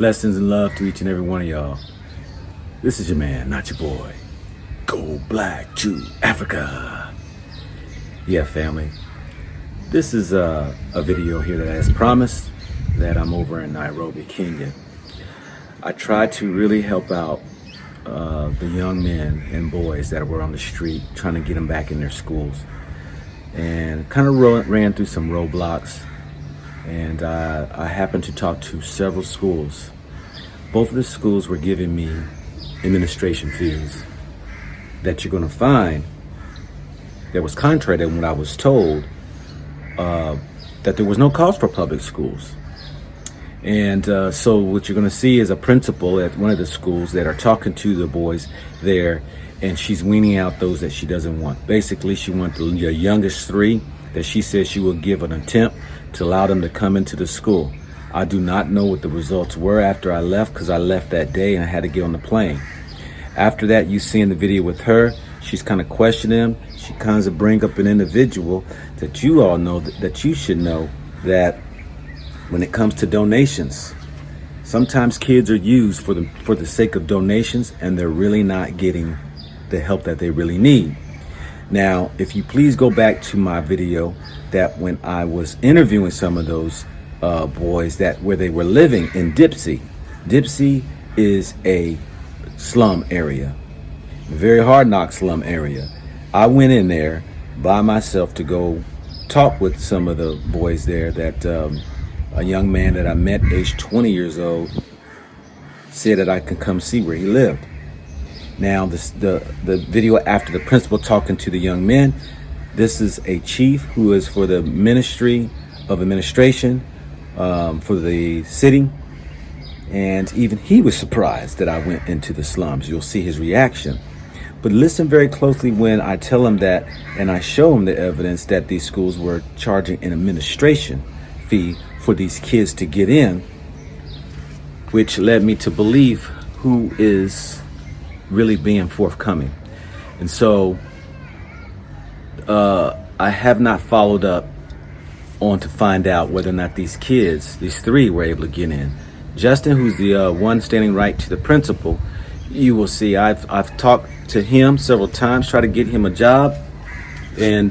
Blessings and love to each and every one of y'all. This is your man, not your boy. Go black to Africa. Yeah, family. This is a video here that as promised that I'm over in Nairobi, Kenya. I tried to really help out the young men and boys that were on the street, trying to get them back in their schools. And kind of ran through some roadblocks. And I happened to talk to several schools. Both of the schools were giving me administration fees that you're going to find that was contrary to what I was told, that there was no cost for public schools. And so what you're going to see is a principal at one of the schools that are talking to the boys there, and she's weaning out those that she doesn't want. Basically, she wants the youngest three that she says she will give an attempt to allow them to come into the school. I do not know what the results were after I left, because I left that day and I had to get on the plane. After that, you see in the video with her, she's kind of questioning him. She kind of bring up an individual that you all know, that you should know, that when it comes to donations, sometimes kids are used for the sake of donations, and they're really not getting the help that they really need. Now, if you please go back to my video that when I was interviewing some of those boys that where they were living in Dipsy. Dipsy is a slum area, very hard knock slum area. I went in there by myself to go talk with some of the boys there. That a young man that I met, age 20 years old, said that I could come see where he lived. Now, the video after the principal talking to the young men, this is a chief who is for the Ministry of Administration for the city. And even he was surprised that I went into the slums. You'll see his reaction. But listen very closely when I tell him that, and I show him the evidence that these schools were charging an administration fee for these kids to get in, which led me to believe who is really being forthcoming. And so I have not followed up on to find out whether or not these kids, these three, were able to get in. Justin, who's the one standing right to the principal, you will see I've talked to him several times, tried to get him a job, and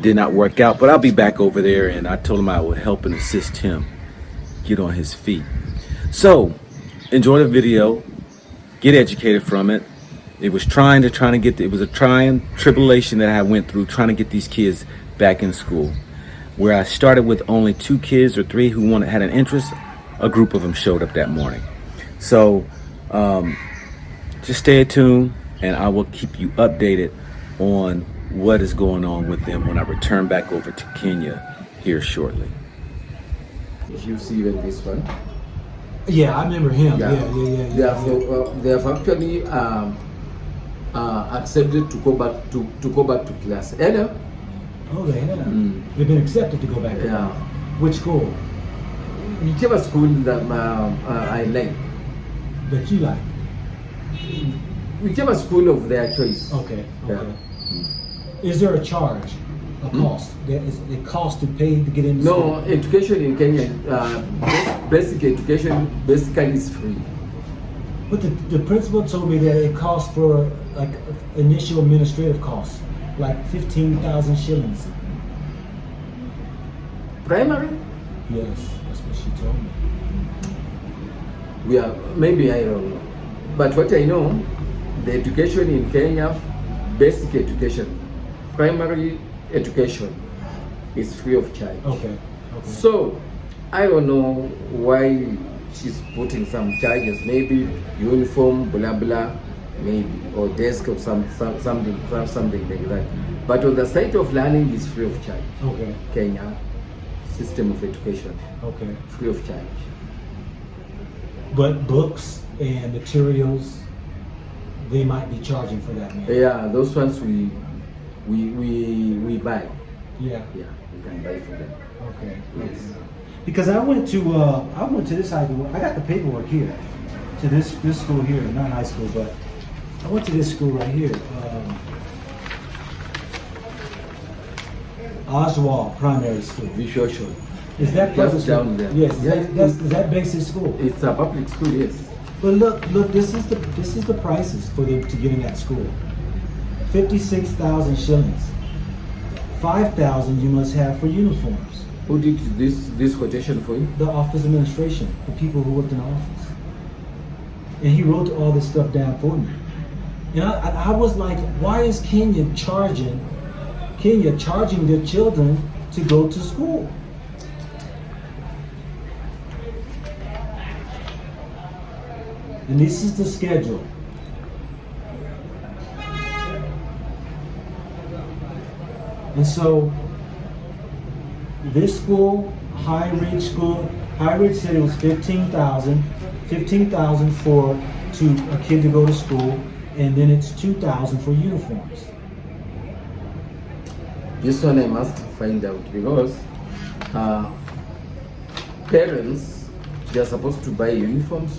did not work out. But I'll be back over there, and I told him I would help and assist him get on his feet. So enjoy the video, get educated from it. It was it was a trying tribulation that I went through trying to get these kids back in school. Where I started with only 2 kids or 3 who had an interest, a group of them showed up that morning. So just stay tuned, and I will keep you updated on what is going on with them when I return back over to Kenya here shortly. Did you see even this one? Yeah, I remember him. Yeah. They have actually accepted to go back to class. Hello? Oh, they have. They've been accepted to go back. Yeah. Which school? Whichever school that I like. That you like? Whichever school of their choice. Okay. Yeah. Is there a charge, a cost? Is it cost to pay to get in? No, education in Kenya, basic education basically is free. But the principal told me that it costs for like initial administrative costs, like 15,000 shillings. Primary? Yes, that's what she told me. Maybe I don't know. But what I know, the education in Kenya, basic education, primary education is free of charge. Okay. So I don't know why she's putting some charges, maybe uniform, blah blah, maybe, or desk or something like that. But on the side of learning is free of charge. Okay. Kenya system of education. Okay. Free of charge. But books and materials, they might be charging for that. Maybe. Yeah, those ones we buy. Yeah. Yeah, we can buy for them. Okay. Yes. Okay. Because I went to this high school. I got the paperwork here to this school here, not high school, but I went to this school right here. Oswald Primary School. Visual show. Is that public Just school? down there. Yes. Yeah, Is that basic school? It's a public school, yes. But look. This is the prices for them to get in that school. 56,000 shillings. 5,000 you must have for uniforms. Who did this quotation for you? The office administration, the people who worked in the office, and he wrote all this stuff down for me. And I was like, why is Kenya charging their children to go to school? And this is the schedule. And so this school, High Ridge said it was 15,000 for a kid to go to school, and then it's 2,000 for uniforms. This one I must find out because parents, they are supposed to buy uniforms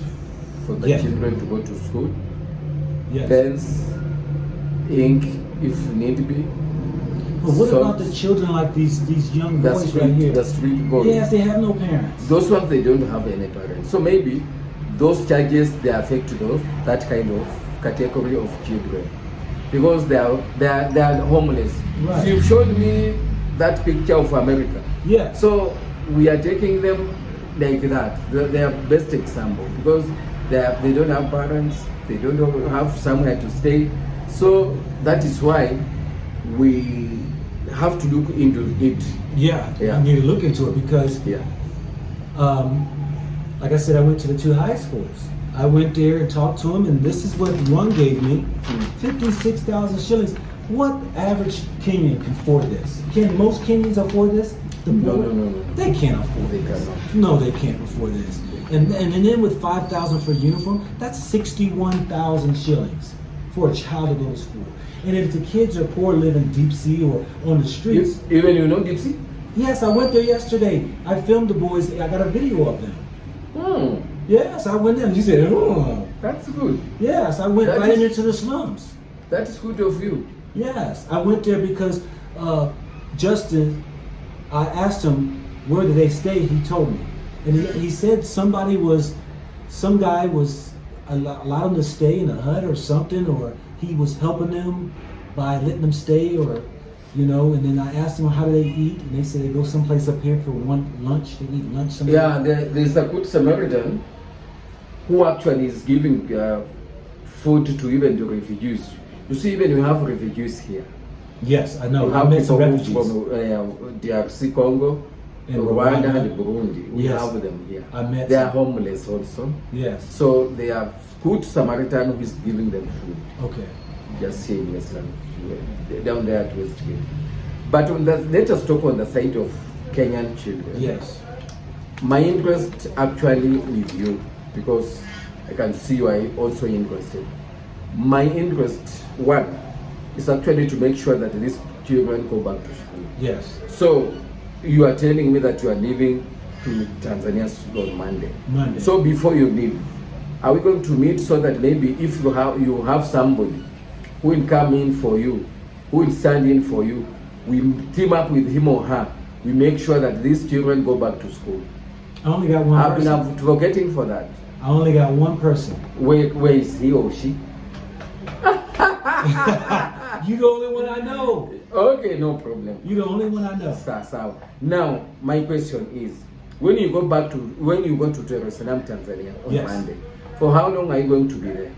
for the Yeah. children to go to school. Yes. Pens, ink, if need be. But what So- about the children like these young The boys right street, here? the street boys. Yes, they have no parents. Those ones, they don't have any parents. So maybe those charges, they affect that kind of category of children because they are homeless. Right. So you've shown me that picture of America. Yeah. So we are taking them like that. They are best example because they don't have parents. They don't have somewhere to stay. So that is why we have to look into it. Yeah, Yeah. I need to look into it because, Yeah. like I said, I went to the two high schools. I went there and talked to them, and this is what one gave me: 56,000 shillings. What average Kenyan can afford this? Can most Kenyans afford this? The No, poor? no, no, no. They can't afford They this. cannot. No, they can't afford this. And then with 5,000 for uniform, that's 61,000 shillings for a child to go to school. And if the kids are poor, live in deep sea or on the streets. Even you know Gypsy? Yes, I went there yesterday. I filmed the boys. I got a video of them. Yes, I went there. You said, oh. That's good. Yes, I went That right is- into the slums. That is good of you. Yes, I went there because Justin, I asked him where did they stay. He told me, and he said some guy was allowed them to stay in a hut or something, or he was helping them by letting them stay, or And then I asked them how do they eat, and they said they go someplace up here for lunch. They eat lunch somewhere. Yeah, there's a good Samaritan who actually is giving food to even the refugees. You see, even we have refugees here. Yes, I know. We I have met some people refugees. from DRC Congo, And Rwanda, Rwanda. and Burundi. We Yes. have them here. I met They are some. homeless also. Yes. So they are good Samaritan who is giving them food. Okay. Just here in Westland, down there at Westgate. But let us talk on the side of Kenyan children. Yes. My interest actually with you, because I can see you are also interested. My interest, one, is actually to make sure that these children go back to school. Yes. So you are telling me that you are leaving to Tanzania on Monday. Monday. So before you leave, are we going to meet so that maybe if you have somebody who will come in for you, who will stand in for you, we team up with him or her, we make sure that these children go back to school. I only got one I've been person. advocating for that. I only got one person. Where is he or she? You the only one I know. Okay, no problem. You the only one I know. So. Now, my question is, when you go to Dar es Salaam, Tanzania on Yes. Monday, for how long are you going to be there?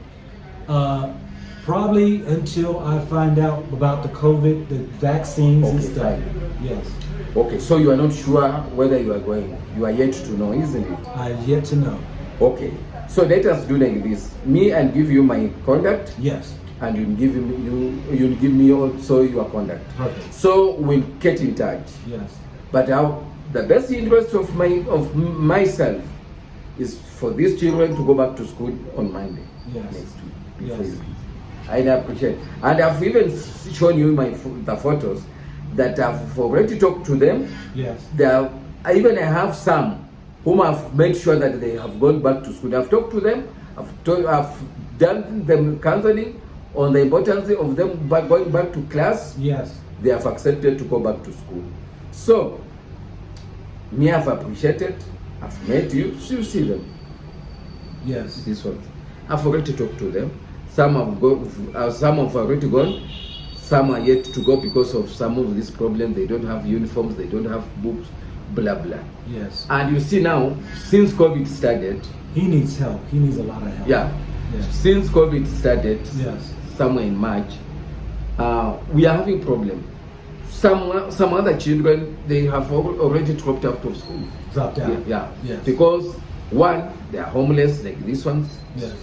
Probably until I find out about the COVID, the vaccines and Okay, stuff. fine. Yes. Okay, so you are not sure whether you are going. You are yet to know, isn't it? I have yet to know. Okay, so let us do like this. Me, I'll give you my contact, Yes. and you'll give me also your contact. Perfect. So we'll get in touch. Yes. But the best interest of myself is for these children to go back to school on Monday Yes. next week. Before Yes. you leave. I appreciate, and I've even shown you the photos that I've already talked to them. Yes. I have some whom I've made sure that they have gone back to school. I've talked to them. I've done them counseling on the importance of them going back to class. Yes. They have accepted to go back to school. So Me, I've appreciated. I've met you. You see them. Yes. This one. I've already talked to them. Some have already gone. Some are yet to go because of some of these problems. They don't have uniforms. They don't have books. Blah blah. Yes. And you see now, since COVID started, He needs help. He needs a lot of help. yeah. Yes. Since COVID started, Yes. somewhere in March, we are having problem. Some other children, they have already dropped out of school. Dropped out. Yeah. Yes. Because one, they are homeless, like these ones. Yes.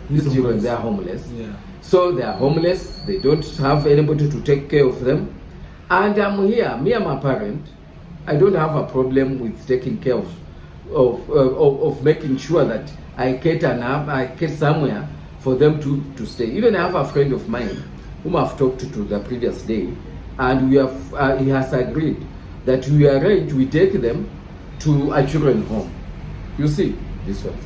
These the children, ones- they are homeless. Yeah. So they are homeless. They don't have anybody to take care of them. And I'm here. Me, I'm a parent. I don't have a problem with taking care of making sure that I get somewhere for them to stay. Even I have a friend of mine whom I've talked to the previous day, and we have he has agreed that we take them to a children's home. You see this one.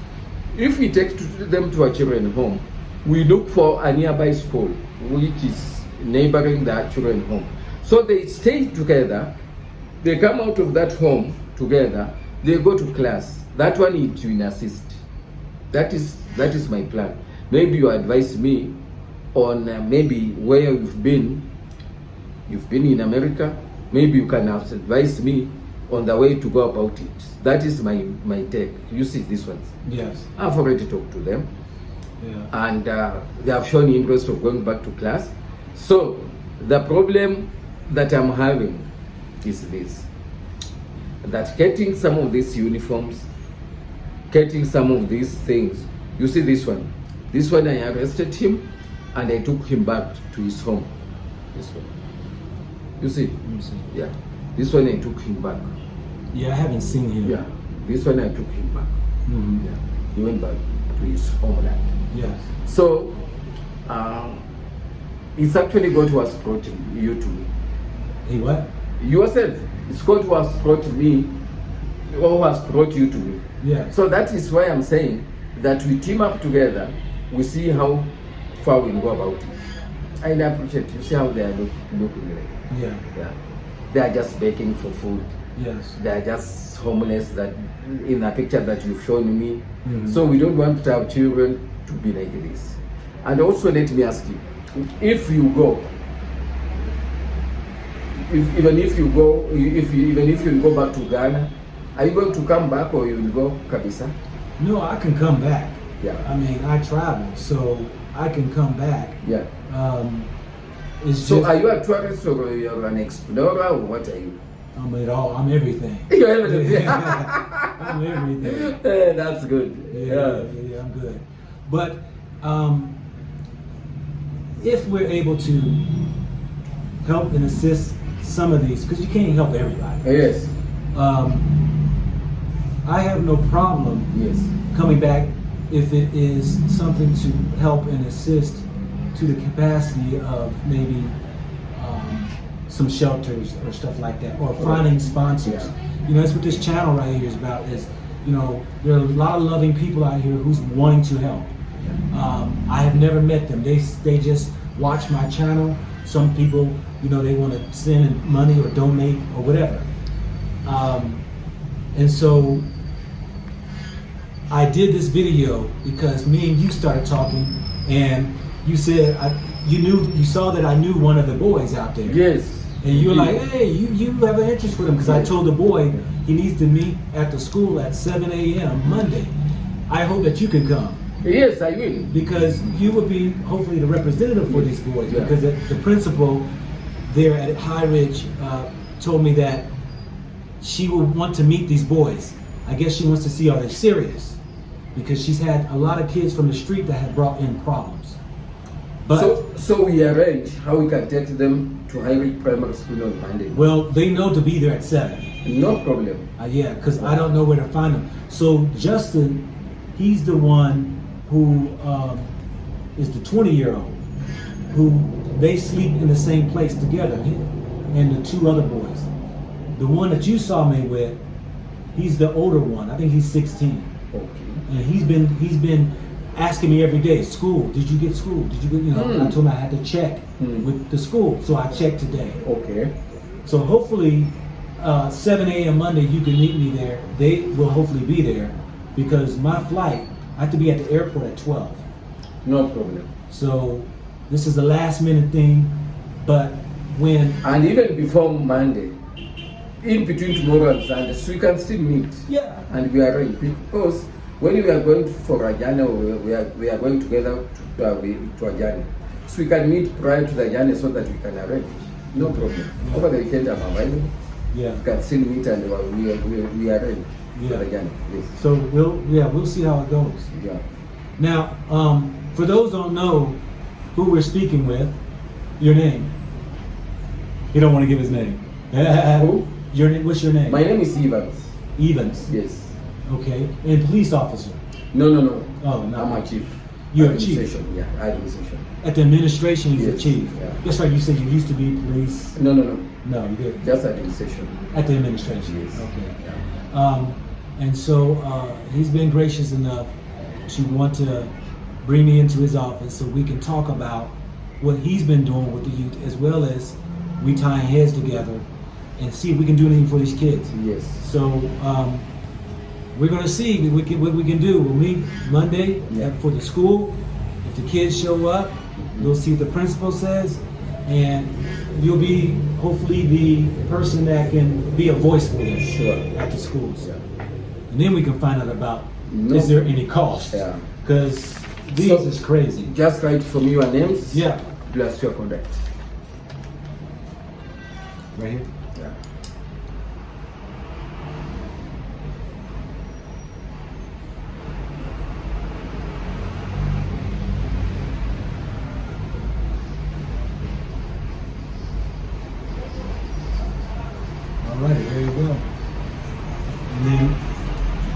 If we take them to a children's home, we look for a nearby school which is neighboring the children's home. So they stay together. They come out of that home together. They go to class. That one is to assist. That is my plan. Maybe you advise me on maybe where you've been. You've been in America. Maybe you can advise me on the way to go about it. That is my take. You see these ones. Yes. I've already talked to them, Yeah. and they have shown interest of going back to class. So the problem that I'm having is this: that getting some of these uniforms, getting some of these things. You see this one. This one, I arrested him and I took him back to his home. This one. You see? Let me see. Yeah. This one, I took him back. Yeah, I haven't seen him. Yeah. This one, I took him back. Mm-hmm. Yeah. He went back to his homeland. Yes. So, it's actually God who has brought you to me. He what? Yourself. It's God who has brought me, or who has brought you to me. Yeah. So that is why I'm saying that we team up together, we see how far we go about it. I appreciate you see how they are looking like. Yeah. Yeah. They are just begging for food. Yes. They are just homeless that in a picture that you've shown me. Mhm. So we don't want our children to be like this. And also let me ask you, if you go, even if you go back to Ghana, are you going to come back or you will go Kabisa? No, I can come back. Yeah. I mean, I travel, so I can come back. Yeah. It's So just, are you a tourist or you're an explorer or what are you? I'm it all. I'm everything. You're everything. I'm everything. That's good. Yeah, I'm good. But if we're able to help and assist some of these, because you can't help everybody. Yes. I have no problem Yes. coming back if it is something to help and assist to the capacity of maybe some shelters or stuff like that, or finding sponsors. Yeah. You know, that's what this channel right here is about. Is, you know, there are a lot of loving people out here who's wanting to help. I have never met them. They just watch my channel. Some people, you know, they want to send in money or donate or whatever. And so I did this video because me and you started talking, and you said you saw that I knew one of the boys out there. Yes. And you were like, hey, you have an interest for him, because I told the boy he needs to meet at the school at 7 a.m. Monday. I hope that you can come, Yes, I will. because you would be hopefully the representative for these boys. Yeah. Because the principal there at High Ridge told me that she would want to meet these boys. I guess she wants to see are they serious, because she's had a lot of kids from the street that have brought in problems. But So we arrange how we can take them to High Ridge Primary School on Monday. well, they know to be there at 7. No problem. Yeah, because I don't know where to find them. So Justin, he's the one who is the 20-year-old who they sleep in the same place together, and the two other boys. The one that you saw me with, he's the older one. I think he's 16, Okay. and he's been asking me every day, school, did you get school? Did you get, you know, I told him I had to check with the school, so I checked today. Okay. So hopefully 7 a.m. Monday, you can meet me there. They will hopefully be there because my flight, I have to be at the airport at 12. No problem. So this is a last minute thing, but when... And even before Monday, in between tomorrow and Sunday, so we can still meet. Yeah. And we are ready because when we are going for a journey, we are going together to a journey. So we can meet prior to the journey so that we can arrange. No problem. Over the weekend I'm available. Yeah. We can still meet and we are ready for the journey. Yes. So we'll see how it goes. Yeah. Now, for those who don't know who we're speaking with, your name. You don't want to give his name. Who? What's your name? My name is Evans. Evans. Yes. Okay. And police officer. No. Oh, no. I'm a chief. You're a chief. Yeah, administration. At the administration, he's Yes, a chief. yeah. That's right. You said you used to be police. No. No, you didn't. Just administration. At the administration. Yes. Okay. Yeah. And so he's been gracious enough to want to bring me into his office so we can talk about what he's been doing with the youth, as well as we tying heads together and see if we can do anything for these kids. Yes. So we're gonna see what we can do. We'll meet Monday for the school. If the kids show up, we'll see what the principal says, and you'll be hopefully the person that can be a voice for them at the schools. Yeah. And then we can find out about is there any cost? Yeah. Because these is crazy. Just write from your names. Yeah. Plus your contact. Right here. Yeah. All right, there you go. And then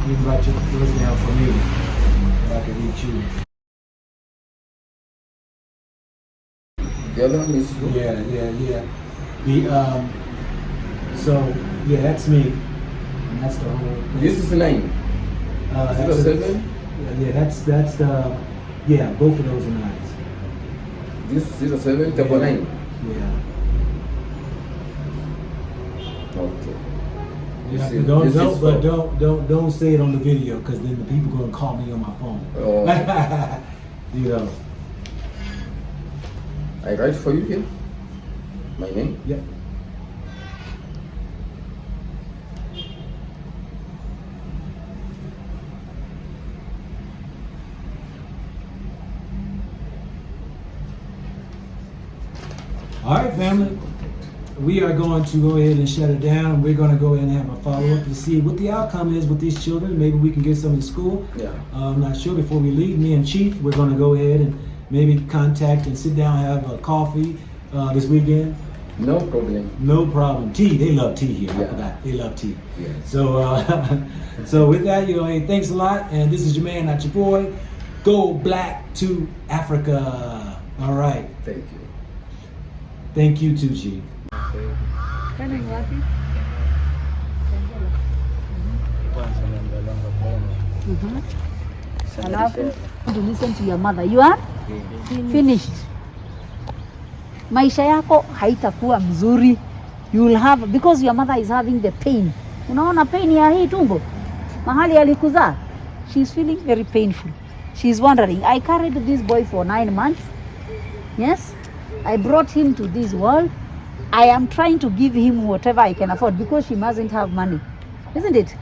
you can write yours down for me, so I can reach you. The other one is who? Yeah. That's me, and that's the whole thing. This is 9. That's 07? that's the both of those are 9s. This is 07, double 9. Yeah. Okay. Yeah, This is- don't this is for- don't say it on the video because then the people gonna call me on my phone. Oh. You know. I write for you here. My name. Yep. All right, family. We are going to go ahead and shut it down. We're going to go ahead and have a follow-up to see what the outcome is with these children. Maybe we can get some to school. Yeah. I'm not sure. Before we leave, me and Chief, we're going to go ahead and maybe contact and sit down, have a coffee this weekend. No problem. No problem. Tea. They love tea here. I Yeah. forgot. They love tea. Yes. So, so with that, hey, thanks a lot. And this is your man, not your boy. Go Black to Africa. All right. Thank you. Thank you too, Chief. Alafu to listen to your mother. You are finished. Maisha yako haitakuwa mzuri. You will have, because your mother is having the pain. Unaona pain ya hii tumbo mahali alikuzaa. She is feeling very painful. She is wondering, I carried this boy for 9 months. Yes, I brought him to this world. I am trying to give him whatever I can afford because she mustn't have money, isn't it?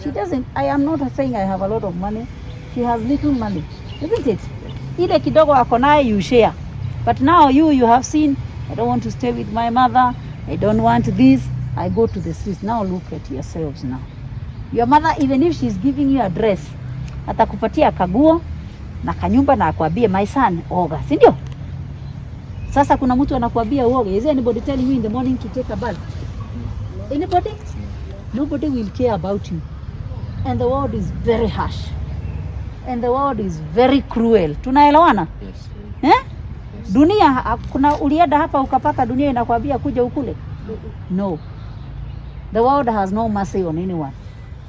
She doesn't. I am not saying I have a lot of money. She has little money, isn't it? Ile kidogo ako naye you share. But now you have seen, I don't want to stay with my mother. I don't want this. I go to the streets. Now look at yourselves now. Your mother, even if she's giving you a dress, atakupatia kaguo na kanyumba na akwambie my son, oga, si ndio? Sasa kuna mtu anakuambia uoge. Is anybody telling you in the morning to take a bath? Anybody? Nobody will care about you. And the world is very harsh. And the world is very cruel. Tunaelewana? Yes. Eh? Dunia, kuna ulienda hapa ukapaka dunia inakwambia kuja ukule? No. The world has no mercy on anyone.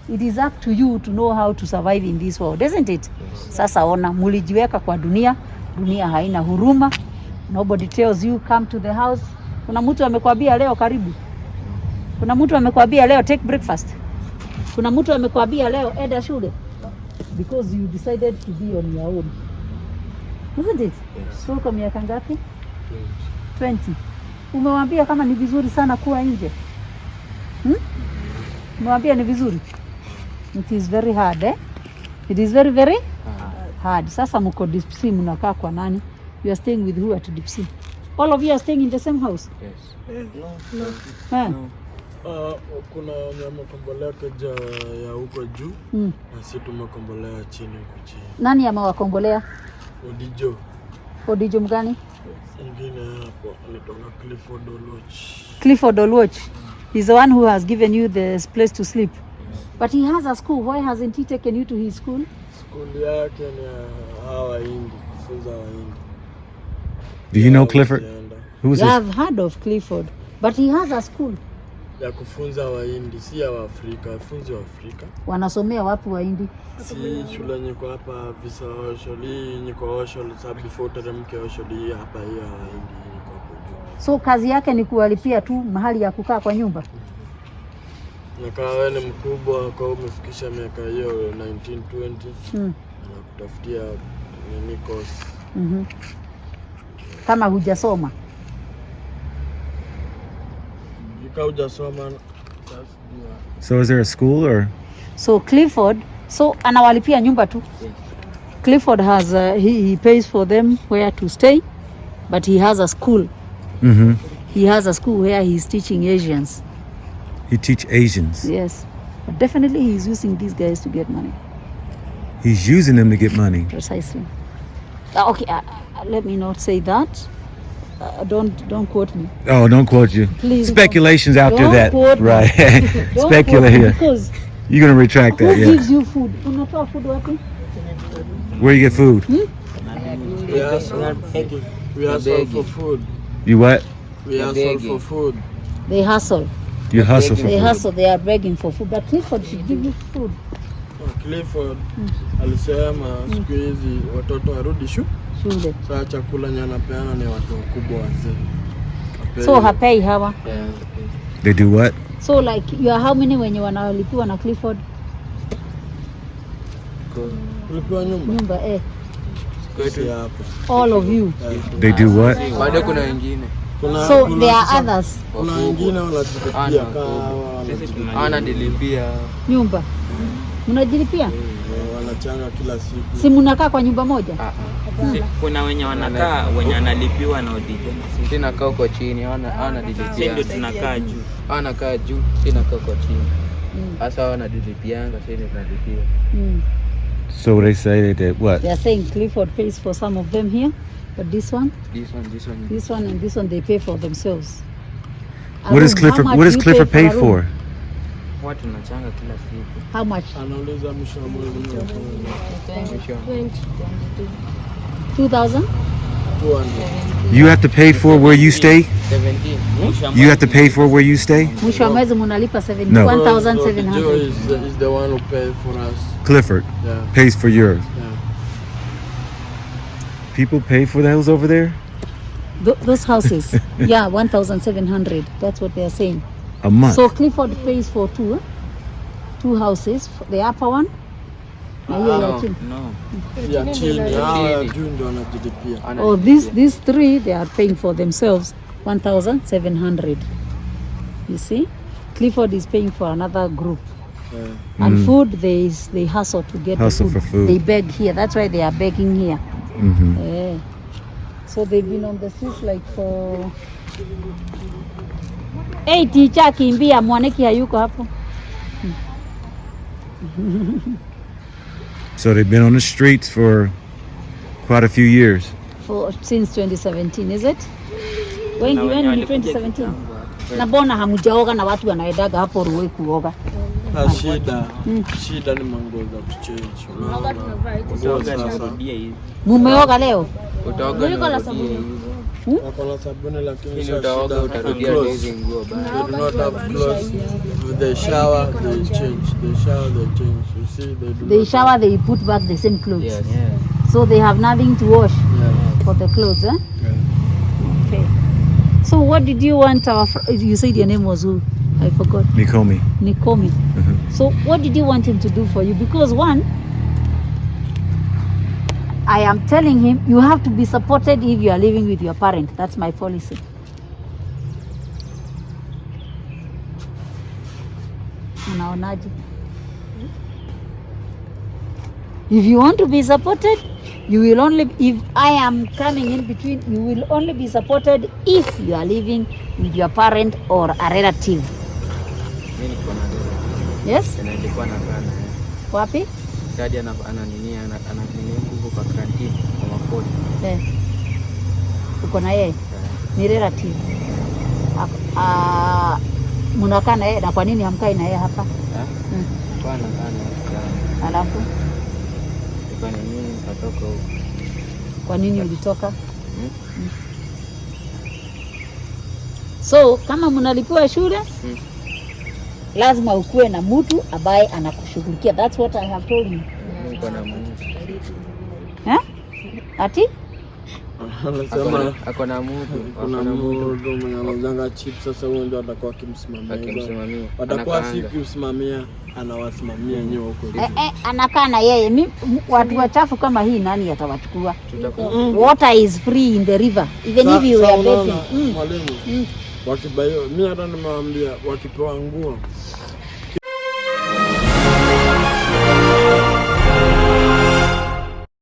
It is up to you to know how to survive in this world, isn't it? Sasa ona, mulijiweka kwa dunia. Dunia haina huruma. Nobody tells you come to the house. Kuna mtu amekwambia leo karibu. Kuna mtu amekwambia leo take breakfast? Kuna mtu amekwambia leo enda shule? Because you decided to be on your own. Isn't it? Yes. So kwa miaka ngapi? 20. Umewambia kama ni vizuri sana kuwa nje? Umewambia ni vizuri? It is very hard, eh? It is very, very hard. Sasa mko Deep Sea, mnakaa kwa nani? You are staying with who at Deep Sea? All of you are staying in the same house? Yes. Kuna wamekombolea keja ya huko juu na sisi tumekombolea chini huko chini. Nani amewakombolea? Odijo. Odijo mgani? Mwingine hapo anaitwa Clifford Oluoch. Clifford Oluoch. He's the one who has given you this place to sleep. But he has a school. Why hasn't he taken you to his school? School yake ni hawa Hindi, kufunza wa Hindi. Do you know Clifford? Who is Yeah, this? I've heard of Clifford, but he has a school. Ya kufunza wa Hindi, si ya wa Afrika, funzi wa Afrika. Wanasomea wapi wa Hindi? Si shule nyiko hapa visa Osholi, nyiko Osholi, sababu before teremke Osholi hapa hiyo wa Hindi nyiko hapo juu. So kazi yake ni kuwalipia tu mahali ya kukaa kwa nyumba? Na kama wewe ni mkubwa kwa umefikisha miaka hiyo 1920, anakutafutia nini course. Kama hujasoma. Ika hujasoma. So is there a school or? So Clifford, so anawalipia nyumba tu? Yes. Clifford has he pays for them where to stay, but he has a school. He has a school where he's teaching Asians. He teach Asians. Yes, but definitely he's using these guys to get money. He's using them to get money. Precisely. Okay, let me not say that. Don't quote me. Oh, don't quote you. Please. Speculations after Don't that, quote me. right? Don't Speculate quote me here. because You're gonna retract who that, yeah. gives you food? Unatoa food wapi? Where you get food? We ask for food. You what? We ask for food. They hustle. You hustle for They food. hustle. They are begging for food. But Clifford should give you food. Clifford alisema siku hizi watoto warudi shule. Sasa chakula nyanapeana ni watu wakubwa wazee. So hapei hawa. Yeah. They do what? So like you are how many wenye wanalipiwa na Clifford? Kulipiwa nyumba. Nyumba Kwetu hapo. all of you. They do what? Bado kuna wengine. So there are others. Kuna wengine wanajilipia Ana dilipia. Nyumba. Mnajilipia? wanachanga kila siku. Si mnakaa kwa nyumba moja? Kuna wenye wanakaa wenye analipiwa na ODJ. Sisi nakaa huko chini, ana dilipia. Sisi ndio tunakaa juu. Anakaa juu, sisi nakaa huko chini. Sasa wana dilipianga, sisi tunalipia. So they say that what? They are saying Clifford pays for some of them here, but this one, and this one they pay for themselves. What does Clifford pay for? Watu tunachanga kila siku. How much? Anauliza mwisho wa mwezi 2,000? 200. You have to pay for where you stay? 17. You have to pay for where you stay? Mwisho wa mwezi mnalipa 1,700. No. 1,700. Is the one who paid for us. Clifford pays for yours. Yeah. People pay for those over there? Those houses, yeah, 1,700. That's what they are saying. A month. So Clifford pays for two houses, the upper one. No. Ya chini, juu ndio wanajilipia. Oh, these three they are paying for themselves 1,700. You see, Clifford is paying for another group. And food, they hustle to get Hustle the food. for food. They beg here. That's why they are begging here. Yeah. So they've been on the streets like for. Hey, teacher, kimbia, mwaneki hayuko hapo. So they've been on the streets for quite a few years. Since 2017, is it? When ni 2017? Na bona hamujaoga na watu wanaedaga hapo Ruai kuoga. Shida ni mango za kuchange. Mumeoga leo? Utaoga na sabuni. Wako na sabuni lakini utaoga utarudia hizo nguo bado. They do not have clothes. They shower, they change. They shower, they change. You see, they shower, they put back the same clothes. Yes. So they have nothing to wash Yeah. for the clothes, eh? Yeah. Okay. So what did you want you said your name was who? I forgot. Nikomi. So what did you want him to do for you? Because one, I am telling him you have to be supported if you are living with your parent. That's my policy. Unaonaje? If you want to be supported, you will only, if I am coming in between, you will only be supported if you are living with your parent or a relative. Yes? Wapi? Jadi ananini nguvu kwa kanti kwa mafodi. Uko na yeye? Ni relative. Mnakaa na yeye, na kwa nini hamkai na yeye hapa? Kana. Alafu kwa nini katoka huko? Kwa nini ulitoka? So kama mnalipiwa shule, lazima ukuwe na mtu ambaye anakushughulikia. That's what I have told you. Niko na mtu. Ati? Anasema ako na mtu. Kuna mtu mwenye anazanga chip, sasa huyo ndio atakuwa akimsimamia. Atakuwa si kumsimamia, anawasimamia nyewe huko. Anakaa na yeye. Watu wachafu kama hii nani atawachukua? Water is free in the river. Even if you are bathing. Mwalimu. Wakibayo, mimi hata nimewambia wakipewa nguo